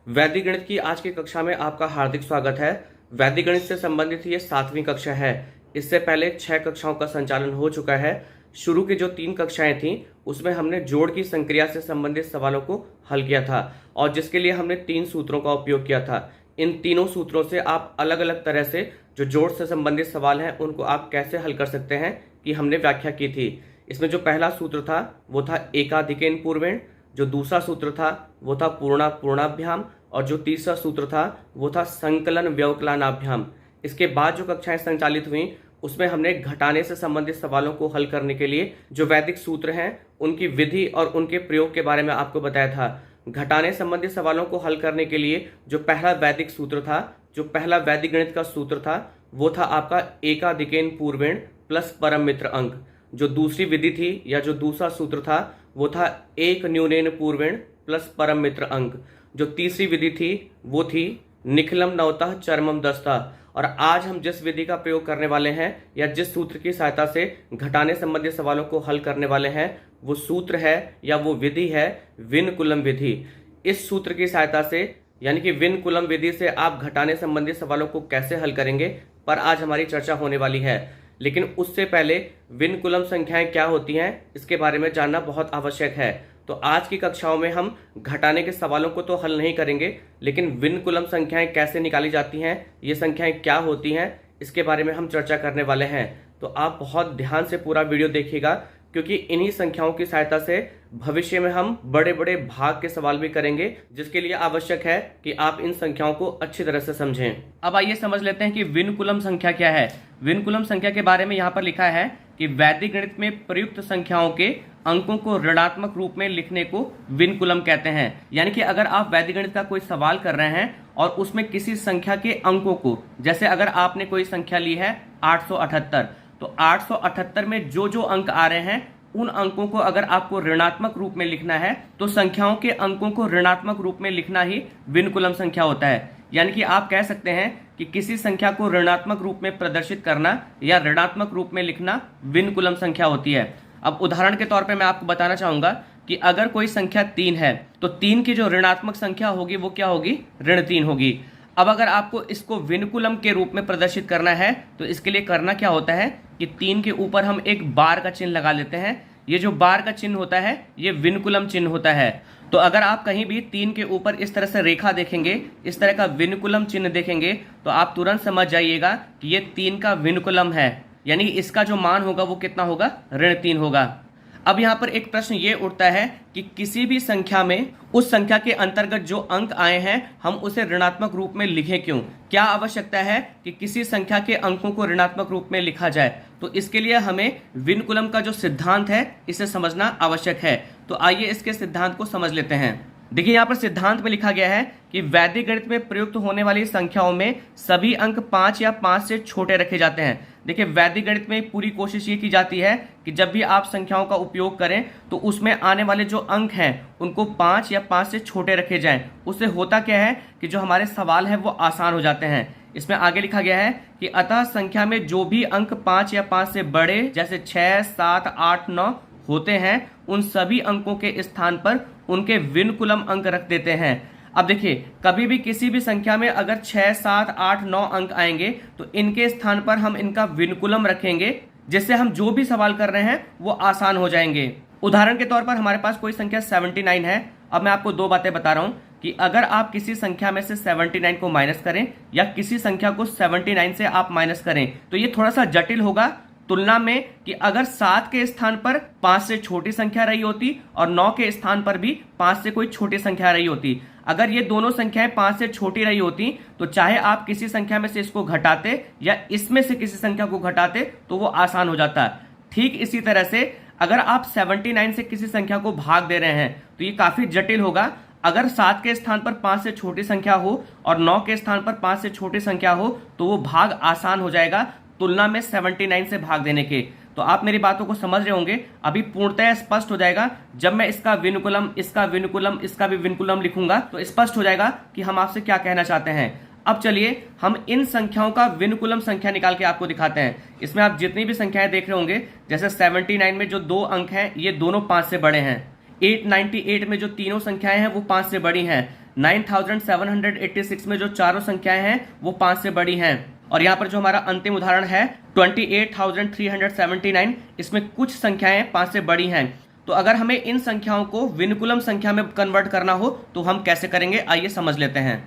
वैदिक गणित की आज की कक्षा में आपका हार्दिक स्वागत है। वैदिक गणित से संबंधित ये 7वीं कक्षा है। इससे पहले 6 कक्षाओं का संचालन हो चुका है। शुरू की जो 3 कक्षाएं थीं उसमें हमने जोड़ की संक्रिया से संबंधित सवालों को हल किया था और जिसके लिए हमने 3 सूत्रों का उपयोग किया था। इन तीनों सूत्रों से आप अलग अलग तरह से जो जोड़ से संबंधित सवाल हैं उनको आप कैसे हल कर सकते हैं कि हमने व्याख्या की थी। इसमें जो पहला सूत्र था वो था एकाधिकेन पूर्वेण, जो दूसरा सूत्र था वो था पूर्णा पूर्णाभ्याम और जो तीसरा सूत्र था वो था संकलन व्यवकलनाभ्याम। इसके बाद जो कक्षाएं संचालित हुई उसमें हमने घटाने से संबंधित सवालों को हल करने के लिए जो वैदिक सूत्र हैं उनकी विधि और उनके प्रयोग के बारे में आपको बताया था। घटाने संबंधित सवालों को हल करने के लिए जो पहला वैदिक सूत्र था, जो पहला वैदिक गणित का सूत्र था वो था आपका एकाधिकेन पूर्वेण प्लस परम मित्र अंक। जो दूसरी विधि थी या जो दूसरा सूत्र था वो था एक न्यूनेन पूर्वेण प्लस परम मित्र अंक। जो तीसरी विधि थी वो थी निखिलम नवतः चरमम दस्तः। और आज हम जिस विधि का प्रयोग करने वाले हैं या जिस सूत्र की सहायता से घटाने संबंधित सवालों को हल करने वाले हैं वो सूत्र है या वो विधि है विनकुलम विधि। इस सूत्र की सहायता से यानी कि विनकुलम विधि से आप घटाने संबंधित सवालों को कैसे हल करेंगे पर आज हमारी चर्चा होने वाली है। लेकिन उससे पहले विनकुलम संख्याएं क्या होती हैं इसके बारे में जानना बहुत आवश्यक है। तो आज की कक्षाओं में हम घटाने के सवालों को तो हल नहीं करेंगे, लेकिन विनकुलम संख्याएं कैसे निकाली जाती हैं, ये संख्याएं क्या होती हैं, इसके बारे में हम चर्चा करने वाले हैं। तो आप बहुत ध्यान से पूरा वीडियो देखिएगा क्योंकि इन्हीं संख्याओं की सहायता से भविष्य में हम बड़े बड़े भाग के सवाल भी करेंगे, जिसके लिए आवश्यक है कि आप इन संख्याओं को अच्छी तरह से समझें। अब आइए समझ लेते हैं कि विनकुलम संख्या क्या है। विनकुलम संख्या के बारे में यहाँ पर लिखा है कि वैदिक गणित में प्रयुक्त संख्याओं के अंकों को ऋणात्मक रूप में लिखने को विनकुलम कहते हैं। यानी कि अगर आप वैदिक गणित का कोई सवाल कर रहे हैं और उसमें किसी संख्या के अंकों को, जैसे अगर आपने कोई संख्या ली है 878, तो 878 में जो जो अंक आ रहे हैं उन अंकों को अगर आपको ऋणात्मक रूप में लिखना है तो संख्याओं के अंकों को ऋणात्मक रूप में लिखना ही विनकुलम संख्या होता है। यानी कि आप कह सकते हैं कि किसी संख्या को ऋणात्मक रूप में प्रदर्शित करना या ऋणात्मक रूप में लिखना विनकुलम संख्या होती है। अब उदाहरण के तौर पे मैं आपको बताना चाहूंगा कि अगर कोई संख्या 3 है तो 3 की जो ऋणात्मक संख्या होगी वो क्या होगी, ऋण 3 होगी। अब अगर आपको इसको विनकुलम के रूप में प्रदर्शित करना है तो इसके लिए करना क्या होता है कि 3 के ऊपर हम एक बार का चिन्ह लगा लेते हैं। ये जो बार का चिन्ह होता है ये विनकुलम चिन्ह होता है। तो अगर आप कहीं भी 3 के ऊपर इस तरह से रेखा देखेंगे, इस तरह का विनकुलम चिन्ह देखेंगे तो आप तुरंत समझ जाइएगा कि ये 3 का विनकुलम है, यानी इसका जो मान होगा वो कितना होगा, ऋण 3 होगा। अब यहाँ पर एक प्रश्न ये उठता है कि किसी भी संख्या में उस संख्या के अंतर्गत जो अंक आए हैं हम उसे ऋणात्मक रूप में लिखें क्यों? क्या आवश्यकता है कि किसी संख्या के अंकों को ऋणात्मक रूप में लिखा जाए? तो इसके लिए हमें विनकुलम का जो सिद्धांत है इसे समझना आवश्यक है। तो आइए इसके सिद्धांत को समझ लेते हैं। देखिए यहाँ पर सिद्धांत में लिखा गया है कि वैदिक गणित में प्रयुक्त होने वाली संख्याओं में सभी अंक 5 या 5 से छोटे रखे जाते हैं। देखिए वैदिक गणित में पूरी कोशिश ये की जाती है कि जब भी आप संख्याओं का उपयोग करें तो उसमें आने वाले जो अंक हैं उनको 5 या 5 से छोटे रखे जाएं। उससे होता क्या है कि जो हमारे सवाल हैं वो आसान हो जाते हैं। इसमें आगे लिखा गया है कि अतः संख्या में जो भी अंक 5 या 5 से बड़े जैसे 6, 7, 8, 9 होते हैं उन सभी अंकों के स्थान पर उनके विनकुलम अंक रख देते हैं। अब देखिए कभी भी किसी भी संख्या में अगर 6, 7, 8, 9 अंक आएंगे तो इनके स्थान पर हम इनका विनकुलम रखेंगे, जिससे हम जो भी सवाल कर रहे हैं वो आसान हो जाएंगे। उदाहरण के तौर पर हमारे पास कोई संख्या 79 है। अब मैं आपको दो बातें बता रहा हूं कि अगर आप किसी संख्या में से 79 को माइनस करें या किसी संख्या को 79 से आप माइनस करें तो ये थोड़ा सा जटिल होगा तुलना में कि अगर 7 के स्थान पर 5 से छोटी संख्या रही होती और 9 के स्थान पर भी 5 से कोई छोटी संख्या रही होती। अगर ये दोनों संख्याएं 5 से छोटी रही होती तो चाहे आप किसी संख्या में से इसको घटाते या इसमें से किसी संख्या को घटाते तो वो आसान हो जाता। ठीक इसी तरह से अगर आप 79 से किसी संख्या को भाग दे रहे हैं तो ये काफी जटिल होगा। अगर 7 के स्थान पर 5 से छोटी संख्या हो और 9 के स्थान पर 5 से छोटी संख्या हो तो वो भाग आसान हो जाएगा तुलना में 79 से भाग देने के। तो आप मेरी बातों को समझ रहे होंगे। अभी पूर्णतः स्पष्ट हो जाएगा जब मैं इसका विनकुलम, इसका विनकुलम, इसका भी विनकुलम लिखूंगा तो स्पष्ट हो जाएगा कि हम आपसे क्या कहना चाहते हैं। अब चलिए हम इन संख्याओं का विनकुलम संख्या निकाल के आपको दिखाते हैं। इसमें आप जितनी भी संख्याएं देख रहे होंगे, जैसे 79 में जो 2 अंक हैं ये दोनों 5 से बड़े हैं। 898 में जो तीनों संख्याएं हैं वो 5 से बड़ी हैं। 9786 में जो चारों संख्याएं हैं वो 5 से बड़ी हैं। और यहाँ पर जो हमारा अंतिम उदाहरण है 28,379, इसमें कुछ संख्याएं 5 से बड़ी हैं। तो अगर हमें इन संख्याओं को विनुकुलम संख्या में कन्वर्ट करना हो तो हम कैसे करेंगे, आइए समझ लेते हैं।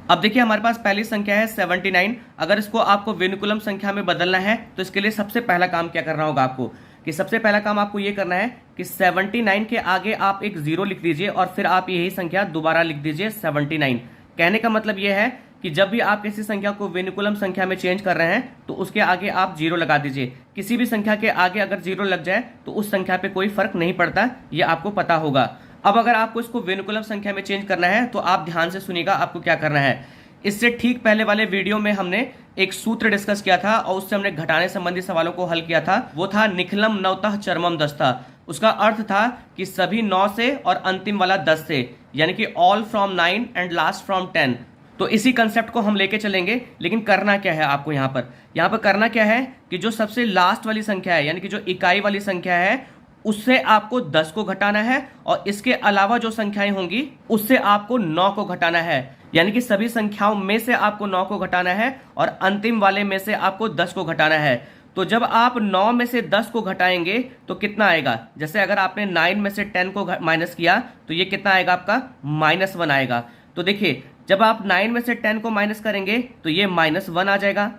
अब देखिए हमारे पास पहली संख्या है 79। अगर इसको आपको विनुकुलम संख्या में बदलना है तो इसके लिए सबसे पहला काम क्या करना होगा आपको, कि सबसे पहला काम आपको ये करना है कि 79 के आगे आप एक 0 लिख दीजिए और फिर आप यही संख्या दोबारा लिख दीजिए 79। कहने का मतलब ये है कि जब भी आप किसी संख्या को विनुकुलम संख्या में चेंज कर रहे हैं तो उसके आगे आप 0 लगा दीजिए। किसी भी संख्या के आगे अगर 0 लग जाए तो उस संख्या पे कोई फर्क नहीं पड़ता, ये आपको पता होगा। अब अगर आपको इसको विनुकुलम संख्या में चेंज करना है तो आप ध्यान से सुनिएगा आपको क्या करना है। इससे ठीक पहले वाले वीडियो में हमने एक सूत्र डिस्कस किया था और उससे हमने घटाने संबंधी सवालों को हल किया था। वो था निखिलम नवतः चरमम दस्ता। उसका अर्थ था कि सभी 9 से और अंतिम वाला 10 से, यानी कि all from 9 and last from 10। तो इसी कंसेप्ट को हम लेके चलेंगे। लेकिन करना क्या है आपको यहाँ पर करना क्या है कि जो सबसे लास्ट वाली संख्या है, यानी कि जो इकाई वाली संख्या है, उससे आपको 10 को घटाना है और इसके अलावा जो संख्याएं होंगी उससे आपको 9 को घटाना है। यानी कि सभी संख्याओं में से आपको 9 को घटाना है और अंतिम वाले में से आपको 10 को घटाना है। तो जब आप 9 में से 10 को घटाएंगे तो कितना आएगा, जैसे अगर आपने 9 में से 10 को माइनस किया तो ये कितना आएगा आपका -1 आएगा। तो देखिए जब आप 9 में से 10 को माइनस करेंगे तो ये -1 आ जाएगा।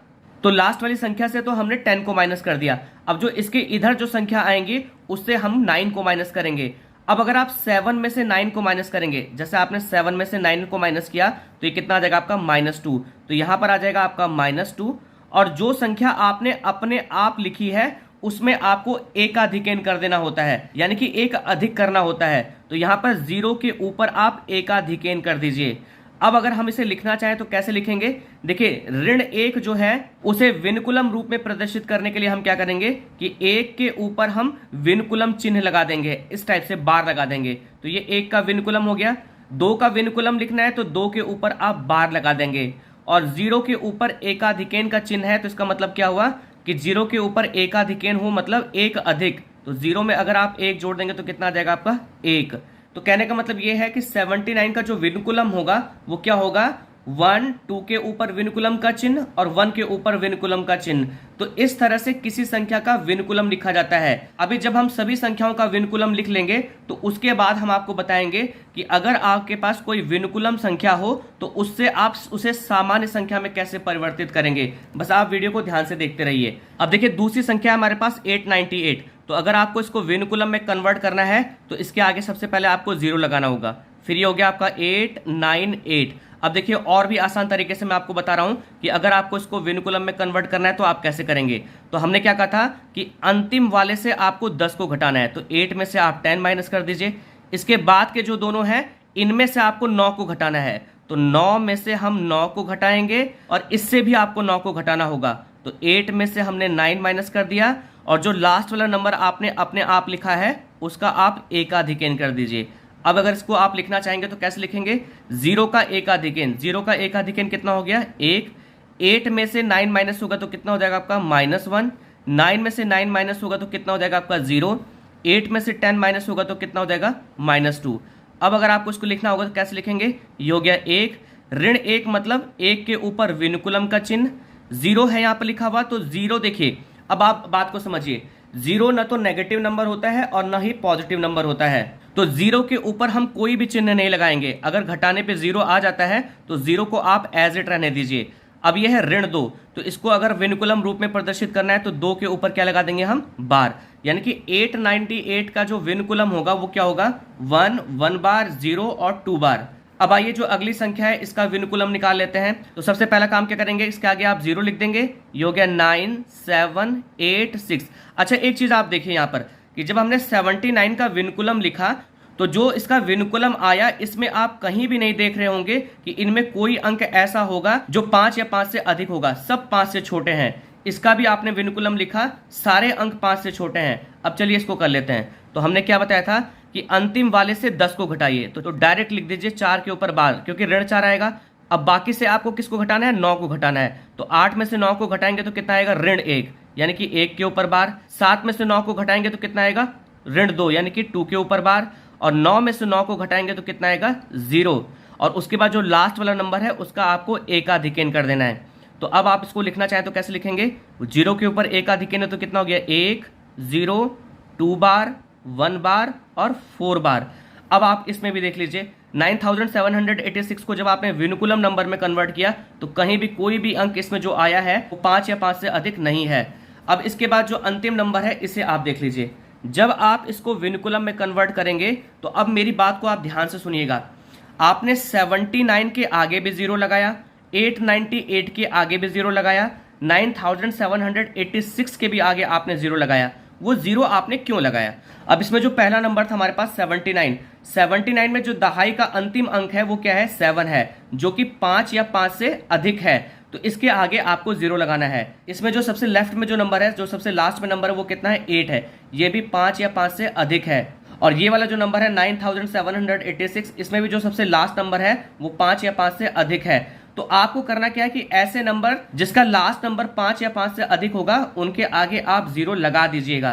तो लास्ट वाली संख्या से तो हमने 10 को माइनस कर दिया। अब जो इसके इधर जो संख्या आएंगी उससे हम 9 को माइनस करेंगे। अब अगर आप 7 में से 9 को माइनस करेंगे, जैसे आपने 7 में से 9 को माइनस किया तो ये कितना आ जाएगा आपका -2। तो यहां पर आ जाएगा आपका -2 और जो संख्या आपने अपने आप लिखी है उसमें आपको एकाधिकेन कर देना होता है, यानी कि एक अधिक करना होता है। तो यहां पर 0 के ऊपर आप एकाधिकेन कर दीजिए। अब अगर हम इसे लिखना चाहें तो कैसे लिखेंगे, देखिए ऋण 1 जो है उसे विनुकुलम रूप में प्रदर्शित करने के लिए हम क्या करेंगे कि 1 के ऊपर हम विनुकुलम चिन्ह लगा देंगे, इस टाइप से बार लगा देंगे। तो ये 1 का विनुकुलम हो गया। 2 का विनुकुलम लिखना है तो 2 के ऊपर आप बार लगा देंगे और 0 के ऊपर एकाधिकेन का चिन्ह है तो इसका मतलब क्या हुआ कि 0 के ऊपर एकाधिकेन हो मतलब एक अधिक। तो 0 में अगर आप 1 जोड़ देंगे तो कितना आ जाएगा आपका 1। तो कहने का मतलब यह है कि 79 का जो विनुकुलम होगा वो क्या होगा, 1 2 के ऊपर विनुकुलम का चिन्ह और 1 के ऊपर विनुकुलम का चिन्ह। तो इस तरह से किसी संख्या का विनुकुलम लिखा जाता है। अभी जब हम सभी संख्याओं का विनुकुलम लिख लेंगे तो उसके बाद हम आपको बताएंगे कि अगर आपके पास कोई विनुकुलम संख्या हो तो उससे आप उसे सामान्य संख्या में कैसे परिवर्तित करेंगे। बस आप वीडियो को ध्यान से देखते रहिए। अब देखिए दूसरी संख्या है हमारे पास 898। तो अगर आपको इसको विनुकुलम में कन्वर्ट करना है तो इसके आगे सबसे पहले आपको 0 लगाना होगा। फिर ये हो गया आपका 898। अब देखिए और भी आसान तरीके से मैं आपको बता रहा हूं कि अगर आपको इसको विनुकुलम में कन्वर्ट करना है तो आप कैसे करेंगे। तो हमने क्या कहा था कि अंतिम वाले से आपको 10 को घटाना है। तो 8 में से आप 10 माइनस कर दीजिए। इसके बाद के जो दोनों हैं इनमें से आपको 9 को घटाना है। तो 9 में से हम 9 को घटाएंगे और इससे भी आपको 9 को घटाना होगा। तो 8 में से हमने 9 माइनस कर दिया और जो लास्ट वाला नंबर आपने अपने आप लिखा है उसका आप एकाधिकेन कर दीजिए। अब अगर इसको आप लिखना चाहेंगे तो कैसे लिखेंगे, 0 का एकाधिकेन। 0 का एकाधिकेन कितना हो गया 1। 8 में से 9 माइनस होगा तो कितना हो जाएगा आपका -1। 9 में से 9 माइनस होगा तो कितना हो जाएगा आपका 0। 8 में से 10 माइनस होगा तो कितना हो जाएगा -2। अब अगर आपको इसको लिखना होगा तो कैसे लिखेंगे, ये हो गया 1। ऋण 1 मतलब 1 के ऊपर विनुकुलम का चिन्ह। 0 है यहाँ पर लिखा हुआ तो 0 देखिए, अब आप बात को समझिए, 0 न तो नेगेटिव नंबर होता है और न ही पॉजिटिव नंबर होता है। तो 0 के ऊपर हम कोई भी चिन्ह नहीं लगाएंगे। अगर घटाने पे 0 आ जाता है तो 0 को आप एज इट रहने दीजिए। अब यह है ऋण 2। तो इसको अगर विनुकुलम रूप में प्रदर्शित करना है तो 2 के ऊपर क्या लगा देंगे हम, बार। यानी कि 898 का जो विनुकुलम होगा वो क्या होगा, 1 बार, 0 और 2 बार। अब आइए जो अगली संख्या है इसका विनुकुलम निकाल लेते हैं। तो सबसे पहला काम क्या करेंगे, इसके आगे आप 0 लिख देंगे। ये हो गया 9 7 8 6। अच्छा एक चीज आप देखिए यहाँ पर कि जब हमने 79 का विनुकुलम लिखा तो जो इसका विनुकुलम आया इसमें आप कहीं भी नहीं देख रहे होंगे कि इनमें कोई अंक ऐसा होगा जो 5 या 5 से अधिक होगा। सब 5 से छोटे हैं। इसका भी आपने विनुकुलम लिखा, सारे अंक 5 से छोटे हैं। अब चलिए इसको कर लेते हैं। तो हमने क्या बताया था कि अंतिम वाले से 10 को घटाइए। तो डायरेक्ट लिख दीजिए 4 के ऊपर बार, क्योंकि ऋण 4 आएगा। अब बाकी से आपको किसको घटाना है, 9 को घटाना है। तो 8 में से 9 को घटाएंगे तो कितना आएगा, ऋण 1, यानी कि 1 के ऊपर बार। 7 में से 9 को घटाएंगे तो कितना आएगा, ऋण 2, यानी कि 2 के ऊपर बार। और 9 में से 9 को घटाएंगे तो कितना आएगा, 0। और उसके बाद जो लास्ट वाला नंबर है उसका आपको एकाधिकेन कर देना है। तो अब आप इसको लिखना चाहें तो कैसे लिखेंगे, 0 के ऊपर एकाधिकेन है तो कितना हो गया, 1 0 2 बार 1 बार और 4 बार। अब आप इसमें भी देख लीजिए 9786 को जब आपने विनुकुलम नंबर में कन्वर्ट किया तो कहीं भी कोई भी अंक इसमें जो आया है वो 5 या 5 से अधिक नहीं है। अब इसके बाद जो अंतिम नंबर है इसे आप देख लीजिए, जब आप इसको विनुकुलम में कन्वर्ट करेंगे तो अब मेरी बात को आप ध्यान से सुनिएगा। आपने 79 के आगे भी 0 लगाया, 898 के आगे भी 0 लगाया, 9786 के भी आगे आपने 0 लगाया। वो 0 आपने क्यों लगाया? अब इसमें जो पहला नंबर था हमारे पास 79 में जो दहाई का अंतिम अंक है वो क्या है, 7 है, जो कि 5 या 5 से अधिक है, तो इसके आगे आपको 0 लगाना है। इसमें जो सबसे लेफ्ट में जो नंबर है, जो सबसे लास्ट में नंबर है वो कितना है, 8 है, ये भी 5 या 5 से अधिक है। और ये वाला जो नंबर है 9786, इसमें भी जो सबसे लास्ट नंबर है वो 5 या 5 से अधिक है। तो आपको करना क्या है कि ऐसे नंबर जिसका लास्ट नंबर 5 या 5 से अधिक होगा उनके आगे आप 0 लगा दीजिएगा।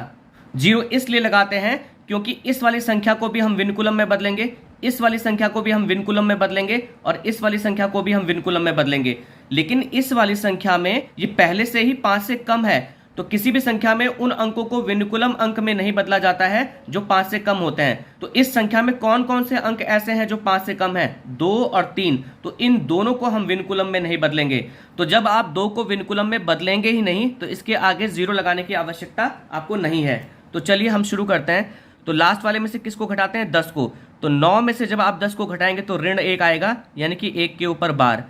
0 इसलिए लगाते हैं क्योंकि इस वाली संख्या को भी हम विनुकुलम में बदलेंगे, इस वाली संख्या को भी हम विनुकुलम में बदलेंगे और इस वाली संख्या को भी हम विनुकुलम में बदलेंगे। लेकिन इस वाली संख्या में ये पहले से ही 5 से कम है, तो किसी भी संख्या में उन अंकों को विनुकुलम अंक में नहीं बदला जाता है जो 5 से कम होते हैं। तो इस संख्या में कौन कौन से अंक ऐसे हैं जो 5 से कम है, 2 और 3, तो इन दोनों को हम विनुकुलम में नहीं बदलेंगे। तो जब आप 2 को विनुकुलम में बदलेंगे ही नहीं तो इसके आगे 0 लगाने की आवश्यकता आपको नहीं है। तो चलिए हम शुरू करते हैं। तो लास्ट वाले में से किसको घटाते हैं, 10 को। तो 9 में से जब आप 10 को घटाएंगे तो ऋण 1 आएगा, यानी कि 1 के ऊपर बार।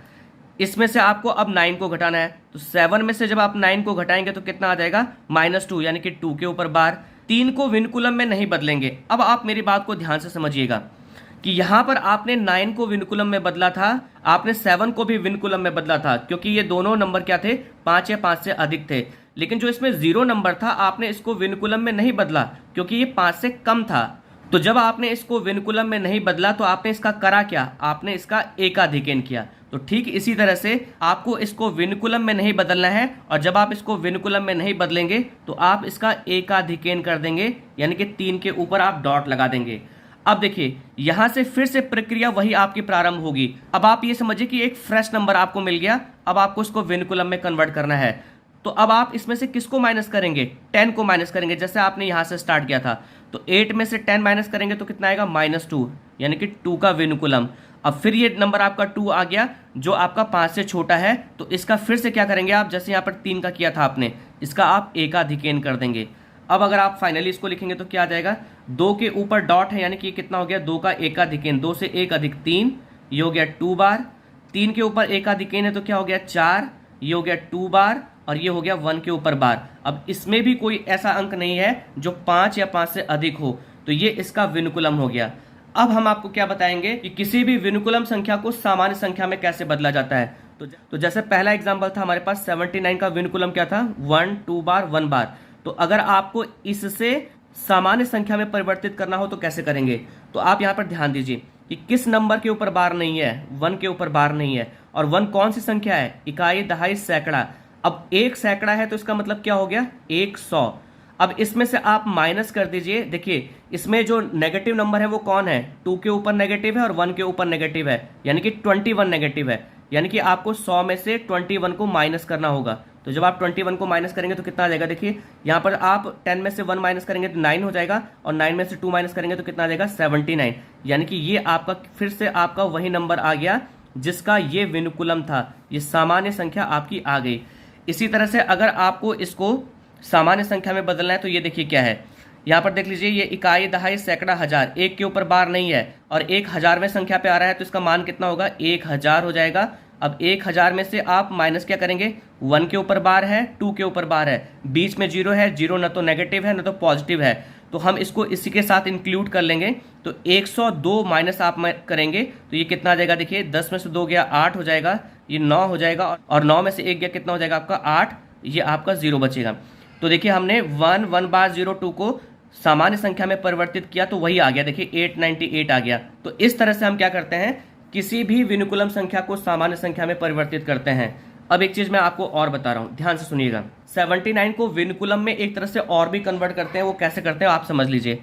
इसमें से आपको अब 9 को घटाना है, तो 7 में से जब आप 9 को घटाएंगे तो कितना आ जाएगा, -2, यानी कि 2 के ऊपर बार। 3 को विनुकुलम में नहीं बदलेंगे। अब आप मेरी बात को ध्यान से समझिएगा कि यहां पर आपने 9 को विनुकुलम में बदला था, आपने 7 को भी विनुकुलम में बदला था, क्योंकि ये दोनों नंबर क्या थे, 5 या 5 से अधिक थे। लेकिन जो इसमें 0 नंबर था आपने इसको विनुकुलम में नहीं बदला क्योंकि ये 5 से कम था। तो जब आपने इसको विनुकुलम में नहीं बदला तो आपने इसका करा क्या, आपने इसका एकाधिकेन किया। तो ठीक इसी तरह से आपको इसको विनुकुलम में नहीं बदलना है, और जब आप इसको विनुकुलम में नहीं बदलेंगे तो आप इसका एकाधिकेन कर देंगे, यानी कि 3 के ऊपर आप डॉट लगा देंगे। अब देखिए यहां से फिर से प्रक्रिया वही आपकी प्रारंभ होगी। अब आप ये समझिए कि एक फ्रेश नंबर आपको मिल गया, अब आपको इसको विनुकुलम में कन्वर्ट करना है। तो अब आप इसमें से किसको माइनस करेंगे, 10 को माइनस करेंगे, जैसे आपने यहां से स्टार्ट किया था। तो 8 में से 10 माइनस करेंगे तो कितना आएगा, -2, यानी कि 2 का विनुकुलम। अब फिर ये नंबर आपका 2 आ गया जो आपका 5 से छोटा है, तो इसका फिर से क्या करेंगे आप, जैसे यहाँ पर 3 का किया था आपने, इसका आप एकाधिकेन कर देंगे। अब अगर आप फाइनली इसको लिखेंगे तो क्या आ जाएगा, 2 के ऊपर डॉट है, यानी कि कितना हो गया, 2 का एकाधिकेन, 2 से 1 अधिक 3, ये हो गया 2 बार। 3 के ऊपर एकाधिकेन है तो क्या हो गया, 4, ये हो गया 2 बार, और ये हो गया 1 के ऊपर बार। अब इसमें भी कोई ऐसा अंक नहीं है जो 5 या 5 से अधिक हो, तो ये इसका विनुकुलम हो गया। अब हम आपको क्या बताएंगे कि किसी भी विनुकुलम संख्या को सामान्य संख्या में कैसे बदला जाता है। तो जैसे पहला एग्जांपल था हमारे पास 79 का विनुकुलम क्या था, 1 2 बार 1 बार। तो अगर आपको इससे सामान्य संख्या में परिवर्तित करना हो तो कैसे करेंगे, तो आप यहाँ पर ध्यान दीजिए कि किस नंबर के ऊपर बार नहीं है, 1 के ऊपर बार नहीं है। और 1 कौन सी संख्या है, इकाई, दहाई, सैकड़ा। अब 1 सैकड़ा है तो इसका मतलब क्या हो गया, 100। अब इसमें से आप माइनस कर दीजिए, देखिए इसमें जो नेगेटिव नंबर है वो कौन है, 2 के ऊपर नेगेटिव है और 1 के ऊपर नेगेटिव है, यानी कि 21 नेगेटिव है। यानी कि आपको 100 में से 21 को माइनस करना होगा। तो जब आप 21 को माइनस करेंगे तो कितना आ जाएगा, देखिए यहाँ पर आप 10 में से 1 माइनस करेंगे तो 9 हो जाएगा, और 9 में से 2 माइनस करेंगे तो कितना आ जाएगा, 79। यानी कि ये आपका फिर से आपका वही नंबर आ गया जिसका ये विनुकुलम था, ये सामान्य संख्या आपकी आ गई। इसी तरह से अगर आपको इसको सामान्य संख्या में बदलना है तो ये देखिए क्या है, यहाँ पर देख लीजिए, ये इकाई, दहाई, सैकड़ा, हजार, 1 के ऊपर बार नहीं है और 1000वें संख्या पे आ रहा है, तो इसका मान कितना होगा, 1000 हो जाएगा। अब 1000 में से आप माइनस क्या करेंगे, 1 के ऊपर बार है, 2 के ऊपर बार है, बीच में 0 है, 0 न तो नेगेटिव है न तो पॉजिटिव है, तो हम इसको इसी के साथ इंक्लूड कर लेंगे। तो 102 माइनस आप करेंगे तो ये कितना आ जाएगा, देखिए 10 में से 2 गया 8 हो जाएगा, ये 9 हो जाएगा, और 9 में से 1 गया कितना हो जाएगा आपका 8, ये आपका 0 बचेगा। तो देखिए हमने 1 बार 0 2 को सामान्य संख्या में परिवर्तित किया तो वही आ गया, देखिए 898 आ गया। तो इस तरह से हम क्या करते हैं, किसी भी विनुकुलम संख्या को सामान्य संख्या में परिवर्तित करते हैं। अब एक चीज मैं आपको और बता रहा हूं, ध्यान से सुनिएगा। 79 को विनुकुलम में एक तरह से और भी कन्वर्ट करते हैं, वो कैसे करते हैं आप समझ लीजिए।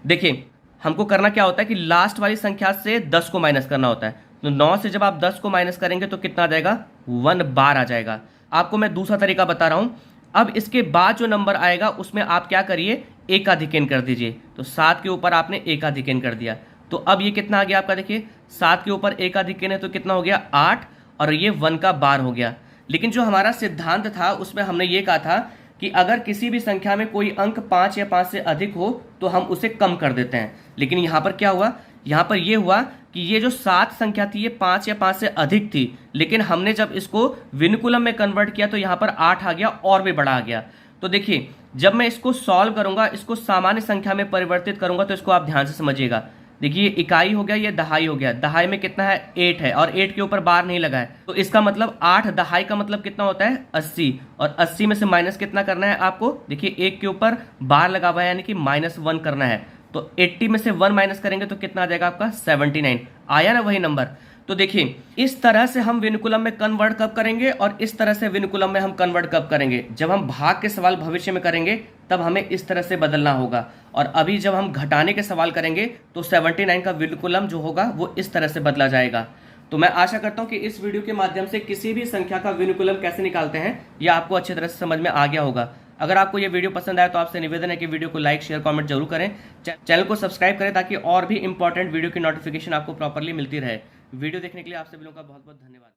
देखिए हमको करना क्या होता है कि लास्ट वाली संख्या से 10 को माइनस करना होता है। तो 9 से जब आप 10 को माइनस करेंगे तो कितना आ जाएगा, 1 बार आ जाएगा। आपको मैं दूसरा तरीका बता रहा हूं। अब इसके बाद जो नंबर आएगा उसमें आप क्या करिए, एक का अधिकेन कर दीजिए। तो 7 के ऊपर आपने एक का अधिकेन कर दिया, तो अब ये कितना आ गया आपका, देखिए 7 के ऊपर एक का अधिकेन है तो कितना हो गया, 8, और ये 1 का बार हो गया। लेकिन जो हमारा सिद्धांत था उसमें हमने ये कहा था कि अगर किसी भी संख्या में कोई अंक 5 या 5 से अधिक हो तो हम उसे कम कर देते हैं। लेकिन यहां पर क्या हुआ, यहां पर यह हुआ कि ये जो 7 संख्या थी ये 5 या 5 से अधिक थी, लेकिन हमने जब इसको विनुकुलम में कन्वर्ट किया तो यहां पर 8 आ गया और भी बड़ा आ गया। तो देखिए जब मैं इसको सॉल्व करूंगा, इसको सामान्य संख्या में परिवर्तित करूंगा, तो इसको आप ध्यान से समझिएगा। देखिए इकाई हो गया, ये दहाई हो गया। दहाई में कितना है, 8 है, और 8 के ऊपर बार नहीं लगा है, तो इसका मतलब 8 दहाई का मतलब कितना होता है, 80। और 80 में से माइनस कितना करना है आपको, देखिए 1 के ऊपर बार लगा हुआ है यानी कि -1 करना है। तो 80 में से 1 माइनस करेंगे तो कितना आ जाएगा आपका, 79। आया ना वही नंबर। तो देखिए इस तरह से हम विनुकुलम में कन्वर्ट कब करेंगे और इस तरह से विनुकुलम में हम कन्वर्ट कब करेंगे, जब हम भाग के सवाल भविष्य में करेंगे तब हमें इस तरह से बदलना होगा। और अभी जब हम घटाने के सवाल करेंगे तो 79 का विनुकुलम जो होगा वो इस तरह से बदला जाएगा। तो मैं आशा करता हूं कि इस वीडियो के माध्यम से किसी भी संख्या का विनुकुलम कैसे निकालते हैं यह आपको अच्छी तरह से समझ में आ गया होगा। अगर आपको यह वीडियो पसंद आया तो आपसे निवेदन है कि वीडियो को लाइक शेयर कमेंट जरूर करें, चैनल को सब्सक्राइब करें ताकि और भी इंपॉर्टेंट वीडियो की नोटिफिकेशन आपको प्रॉपरली मिलती रहे। वीडियो देखने के लिए आप सभी लोगों का बहुत बहुत धन्यवाद।